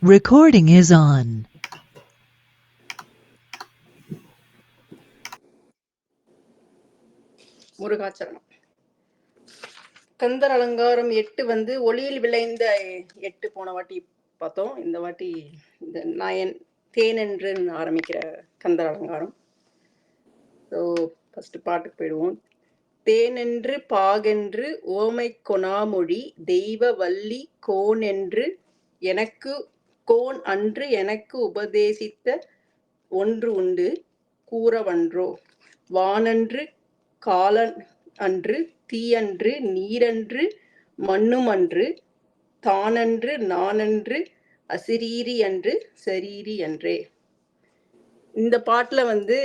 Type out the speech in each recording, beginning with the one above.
Recording is on. முருகாச்சரணம். Kandar அலங்காரம் 8 வந்து ஒளியில் விளைந்த 8 போன வாட்டி பார்த்தோம். இந்த வாட்டி இந்த நான் தேனென்று ஆரம்பிக்கிற கந்தர் அலங்காரம். ஸோ ஃபர்ஸ்ட் பாட்டுக்கு போயிடுவோம். தேனென்று பாகென்று ஓமை கொணாமொழி தெய்வ வள்ளி கோனென்று எனக்கு கோன் அன்று எனக்கு உபதேசித்த ஒன்று உண்டு கூறவன்றோ வானன்று காலன் அன்று தீயன்று நீரன்று மண்ணுமன்று தானன்று நானன்று அசிரீரி அன்று சரீரி அன்றே. இந்த பாட்டுல வந்து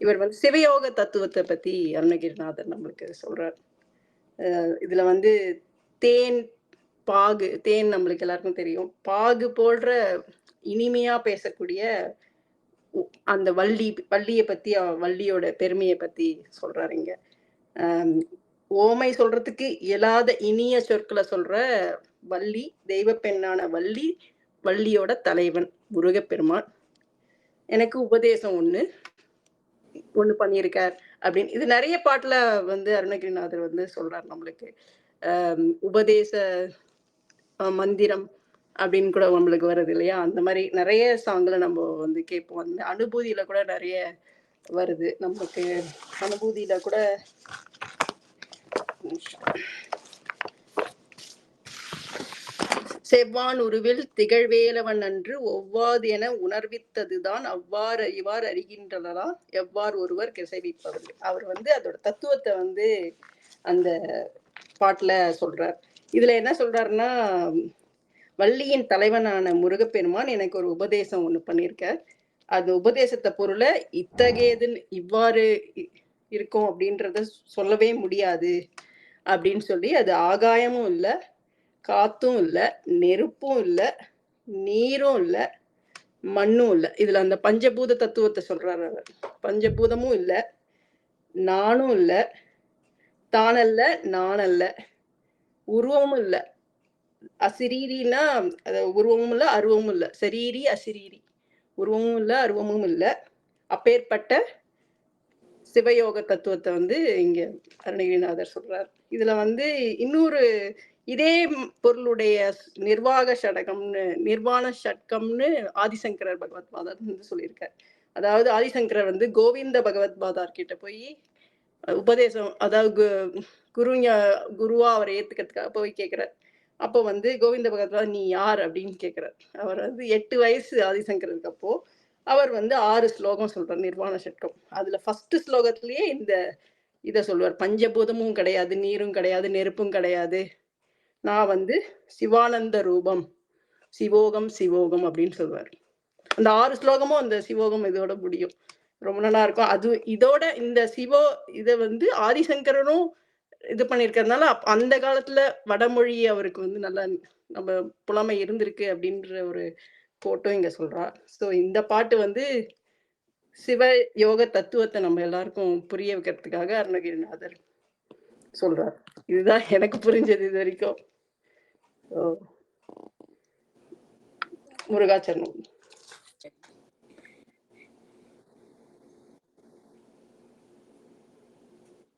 இவர் வந்து சிவயோக தத்துவத்தை பத்தி அருணகிரிநாதர் நம்மளுக்கு சொல்றார். இதுல வந்து தேன் பாகு, தேன் நம்மளுக்கு எல்லாருக்கும் தெரியும். பாகு போன்ற இனிமையா பேசக்கூடிய அந்த வள்ளியை பத்தி, வள்ளியோட பெருமையை பத்தி சொல்றாரு இங்க. ஓமை சொல்றதுக்கு இயலாத இனிய சொற்களை சொல்ற வள்ளி, தெய்வ பெண்ணான வள்ளி, வள்ளியோட தலைவன் முருகப்பெருமான். எனக்கு உபதேசம் ஒண்ணு பண்ணியிருக்கார் அப்படின்னு இது நிறைய பாட்டுல வந்து அருணகிரிநாதர் வந்து சொல்றாரு நம்மளுக்கு. உபதேச மந்திரம் அப்படின்னு கூட நம்மளுக்கு வருது இல்லையா? அந்த மாதிரி நிறைய சாங்ல நம்ம வந்து கேட்போம். அந்த அனுபூதியில கூட நிறைய வருது நமக்கு. அனுபூதியில கூட செவ்வான் உருவில் திகழ்வேலவன் அன்று ஒவ்வாது என உணர்வித்ததுதான் அவ்வாறு இவ்வாறு அறிகின்றனரா எவ்வாறு ஒருவர் கிசைவிப்பவர். அவர் வந்து அதோட தத்துவத்தை வந்து அந்த பாட்டுல சொல்றார். இதுல என்ன சொல்றாருன்னா, வள்ளியின் தலைவனான முருகப்பெருமான் எனக்கு ஒரு உபதேசம் ஒண்ணு பண்ணியிருக்க. அது உபதேசத்தை பொருளை இத்தகையதுன்னு இவ்வாறு இருக்கும் அப்படின்றத சொல்லவே முடியாது அப்படின்னு சொல்லி, அது ஆகாயமும் இல்லை, காத்தும் இல்லை, நெருப்பும் இல்லை, நீரும் இல்லை, மண்ணும் இல்லை. இதுல அந்த பஞ்சபூத தத்துவத்தை சொல்றாரு அவர். பஞ்சபூதமும் இல்லை, நானும் இல்லை, தானல்ல நானல்ல, உருவமும் இல்லை, அசிரீரினா உருவமும் இல்லை அருவமும் இல்லை, சரீரி அசிரீரி, உருவமும் இல்லை அருவமும் இல்லை. அப்பேற்பட்ட சிவயோக தத்துவத்தை வந்து இங்க அருணகிரிநாதர் சொல்றார். இதுல வந்து இன்னொரு இதே பொருளுடைய நிர்வாண ஷட்கம்னு ஆதிசங்கரர் பகவத் பாதார் வந்து சொல்லியிருக்கார். அதாவது ஆதிசங்கரர் வந்து கோவிந்த பகவத் பாதார் கிட்ட போய் உபதேசம், அதாவது குருவா அவரை ஏத்துக்கிறதுக்காக போய் கேட்கிறார். அப்போ வந்து கோவிந்த பகவத் நீ யார் அப்படின்னு கேட்கிறார். அவர் வந்து 8 வயசு ஆதிசங்கருக்கு. அப்போ அவர் வந்து 6 ஸ்லோகம் சொல்றார் நிர்வாண சட்டம். அதுல ஃபர்ஸ்ட் ஸ்லோகத்திலேயே இதை சொல்லுவார். பஞ்சபூதமும் கிடையாது, நீரும் கிடையாது, நெருப்பும் கிடையாது, நான் வந்து சிவானந்த ரூபம், சிவோகம் சிவோகம் அப்படின்னு சொல்லுவார். அந்த 6 ஸ்லோகமும் அந்த சிவோகம் இதோட முடியும். ரொம்ப நல்லா இருக்கும். அது இதோட இந்த இதை வந்து ஆதிசங்கரனும் இது பண்ணியிருக்கிறதுனால அந்த காலத்துல வடமொழி அவருக்கு வந்து நல்லா நம்ம புலமை இருந்திருக்கு அப்படின்ற ஒரு போட்டோ இங்க சொல்றா. ஸோ இந்த பாட்டு வந்து சிவ யோக தத்துவத்தை நம்ம எல்லாருக்கும் புரிய வைக்கிறதுக்காக அருணகிரிநாதர் சொல்றார். இதுதான் எனக்கு புரிஞ்சது இது வரைக்கும். முருகாச்சரணம்.